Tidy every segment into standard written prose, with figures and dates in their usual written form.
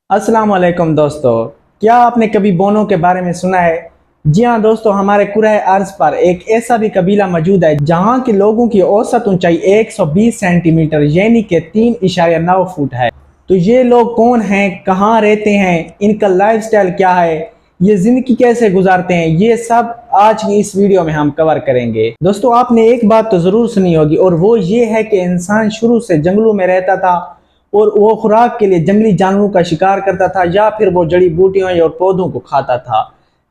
अस्सलाम वालेकुम दोस्तों, क्या आपने कभी बोनो के बारे में सुना है? जी हाँ दोस्तों, हमारे कुराए अर्ज पर एक ऐसा भी कबीला मौजूद है जहाँ के लोगों की औसत ऊंचाई 120 सेंटीमीटर यानी कि 3.9 फुट है। तो ये लोग कौन हैं, कहाँ रहते हैं, इनका लाइफस्टाइल क्या है, ये जिंदगी कैसे गुजारते हैं, ये सब आज की इस वीडियो में हम कवर करेंगे। दोस्तों, आपने एक बात तो जरूर सुनी होगी और वो ये है कि इंसान शुरू से जंगलों में रहता था और वो खुराक के लिए जंगली जानवरों का शिकार करता था या फिर वो जड़ी बूटियों और पौधों को खाता था।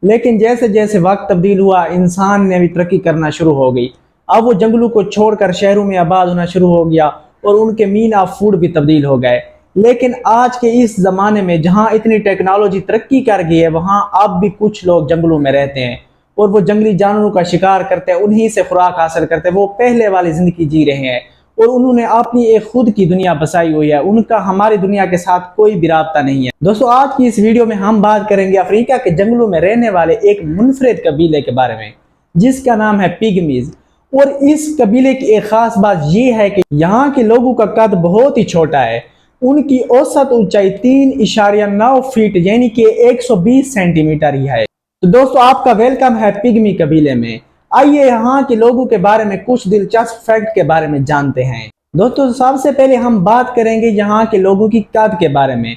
लेकिन जैसे जैसे वक्त तब्दील हुआ, इंसान ने भी तरक्की करना शुरू हो गई। अब वो जंगलों को छोड़कर शहरों में आबाद होना शुरू हो गया और उनके मीन ऑफ फूड भी तब्दील हो गए। लेकिन आज के इस जमाने में जहाँ इतनी टेक्नोलॉजी तरक्की कर गई है, वहाँ अब भी कुछ लोग जंगलों में रहते हैं और वो जंगली जानवरों का शिकार करते हैं, उन्हीं से खुराक हासिल करते हैं। वो पहले वाली जिंदगी जी रहे हैं और उन्होंने अपनी एक खुद की दुनिया बसाई हुई है। उनका हमारी दुनिया के साथ कोई भी राब्ता नहीं है। दोस्तों, आज की इस वीडियो में हम बात करेंगे अफ्रीका के जंगलों में रहने वाले एक मुनफरिद कबीले के बारे में जिसका नाम है पिगमीज। और इस कबीले की एक खास बात यह है कि यहाँ के लोगों का कद बहुत ही छोटा है। उनकी औसत ऊंचाई 3.9 फीट यानी कि 120 सेंटीमीटर ही है। तो दोस्तों, आपका वेलकम है पिगमी कबीले में। आइए यहाँ के लोगों के बारे में कुछ दिलचस्प फैक्ट के बारे में जानते हैं। दोस्तों, सबसे पहले हम बात करेंगे यहाँ के लोगों की कद के बारे में।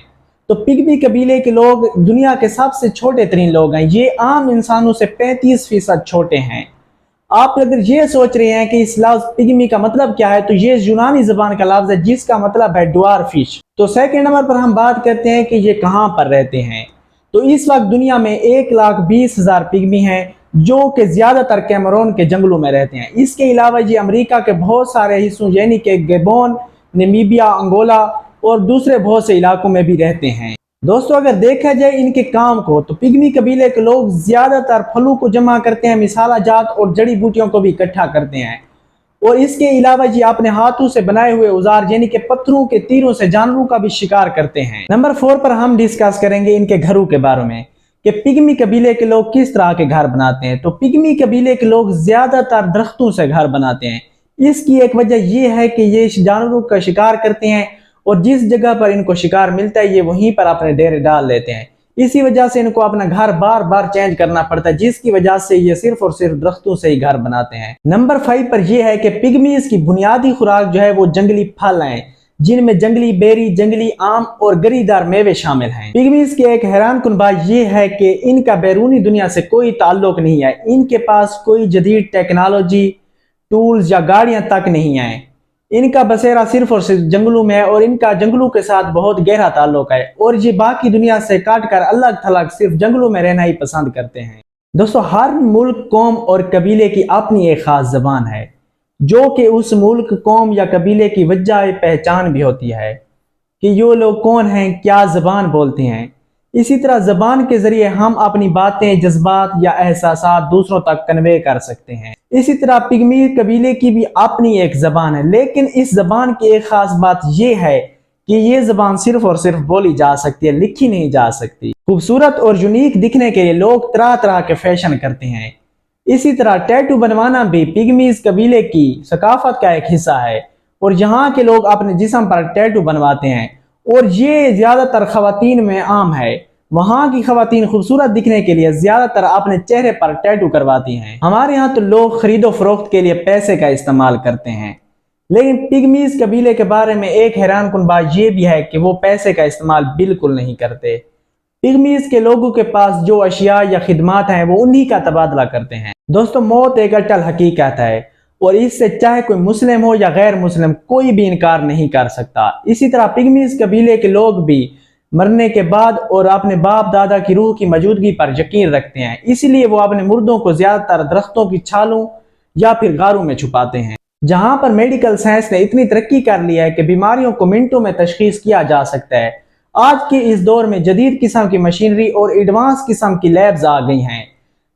तो पिग्मी कबीले के लोग दुनिया के सबसे छोटे तरीन लोग हैं। ये आम इंसानों से 35% छोटे हैं। आप अगर ये सोच रहे हैं कि इस लफ्ज पिग्मी का मतलब क्या है, तो ये यूनानी जबान का लफ्ज है जिसका मतलब है ड्वार्फ फिश। तो सेकंड नंबर पर हम बात करते हैं कि ये कहाँ पर रहते हैं। तो इस वक्त दुनिया में 1,20,000 पिग्मी हैं जो कि ज्यादातर कैमरून के जंगलों में रहते हैं। इसके अलावा ये अमेरिका के बहुत सारे हिस्सों यानी कि गैबोन, नामीबिया, अंगोला और दूसरे बहुत से इलाकों में भी रहते हैं। दोस्तों, अगर देखा जाए इनके काम को, तो पिग्मी कबीले के लोग ज्यादातर फलों को जमा करते हैं, मिसाला जात और जड़ी बूटियों को भी इकट्ठा करते हैं। और इसके अलावा ये अपने हाथों से बनाए हुए औजार यानी कि पत्थरों के तीरों से जानवरों का भी शिकार करते हैं। नंबर 4 पर हम डिस्कस करेंगे इनके घरों के बारे में कि पिग्मी कबीले के लोग किस तरह के घर बनाते हैं। तो पिग्मी कबीले के लोग ज्यादातर दरख्तों से घर बनाते हैं। इसकी एक वजह यह है कि ये जानवरों का शिकार करते हैं और जिस जगह पर इनको शिकार मिलता है ये वहीं पर अपने डेरे डाल लेते हैं। इसी वजह से इनको अपना घर बार बार चेंज करना पड़ता है, जिसकी वजह से ये सिर्फ और सिर्फ दरख्तों से ही घर बनाते हैं। नंबर 5 पर यह है कि पिग्मीज की बुनियादी खुराक जो है वो जंगली फल हैं, जिनमें जंगली बेरी, जंगली आम और गरीदार मेवे शामिल हैं। पिग्मीज की एक हैरान कुन बात यह है कि इनका बैरूनी दुनिया से कोई ताल्लुक नहीं है। इनके पास कोई जदीद टेक्नोलॉजी, टूल्स या गाड़ियां तक नहीं है। इनका बसेरा सिर्फ और सिर्फ जंगलों में है और इनका जंगलों के साथ बहुत गहरा ताल्लुक है और ये बाकी दुनिया से काट कर अलग थलग सिर्फ जंगलों में रहना ही पसंद करते हैं। दोस्तों, हर मुल्क, कौम और कबीले की अपनी एक खास जबान है जो कि उस मुल्क, कौम या कबीले की वजह पहचान भी होती है कि ये लोग कौन हैं, क्या जबान बोलते हैं। इसी तरह जबान के जरिए हम अपनी बातें, जज्बात या एहसासात दूसरों तक कन्वे कर सकते हैं। इसी तरह पिग्मी कबीले की भी अपनी एक जबान है, लेकिन इस जबान की एक खास बात यह है कि ये जबान सिर्फ और सिर्फ बोली जा सकती है, लिखी नहीं जा सकती। खूबसूरत और यूनिक दिखने के लिए लोग तरह तरह के फैशन करते हैं। इसी तरह टैटू बनवाना भी पिग्मीज कबीले की सकाफत का एक हिस्सा है और यहाँ के लोग अपने जिस्म पर टैटू बनवाते हैं और ये ज्यादातर खवातीन में आम है। वहाँ की खवातीन खूबसूरत दिखने के लिए ज्यादातर अपने चेहरे पर टैटू करवाती हैं। हमारे यहाँ तो लोग खरीदो फरोख्त के लिए पैसे का इस्तेमाल करते हैं, लेकिन पिग्मीज कबीले के बारे में एक हैरान कुन बात यह भी है कि वो पैसे का इस्तेमाल बिल्कुल नहीं करते। पिग्मीज के लोगों के पास जो अशिया या खिदमात हैं वो उन्हीं का तबादला करते हैं। दोस्तों, मौत एक अटल हकीकत है और इससे चाहे कोई मुस्लिम हो या गैर मुस्लिम कोई भी इनकार नहीं कर सकता। इसी तरह पिग्मीज कबीले के लोग भी मरने के बाद और अपने बाप दादा की रूह की मौजूदगी पर यकीन रखते हैं, इसलिए वो अपने मुर्दों को ज्यादातर दरख्तों की छालों या फिर गारों में छुपाते हैं। जहां पर मेडिकल साइंस ने इतनी तरक्की कर ली है कि बीमारियों को मिनटों में तशखीस किया जा सकता है। आज के इस दौर में जदीद किस्म की मशीनरी और एडवांस किस्म की लैब्स आ गई हैं,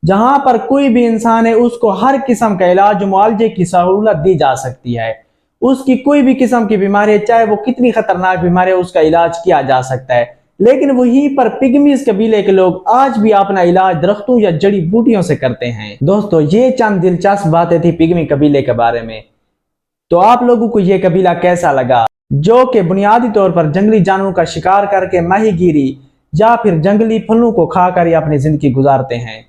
जहां पर कोई भी इंसान है उसको हर किस्म का इलाज, मुआवजे की सहूलत दी जा सकती है। उसकी कोई भी किस्म की बीमारी, चाहे वो कितनी खतरनाक बीमारी है, उसका इलाज किया जा सकता है। लेकिन वहीं पर पिग्मीज कबीले के लोग आज भी अपना इलाज दरख्तों या जड़ी बूटियों से करते हैं। दोस्तों, ये चंद दिलचस्प बातें थी पिग्मी कबीले के बारे में। तो आप लोगों को ये कबीला कैसा लगा? جو کہ بنیادی طور پر جنگلی جانوروں کا شکار کر کے ماہی گیری یا پھر جنگلی پھلوں کو کھا کر ہی اپنی زندگی گزارتے ہیں۔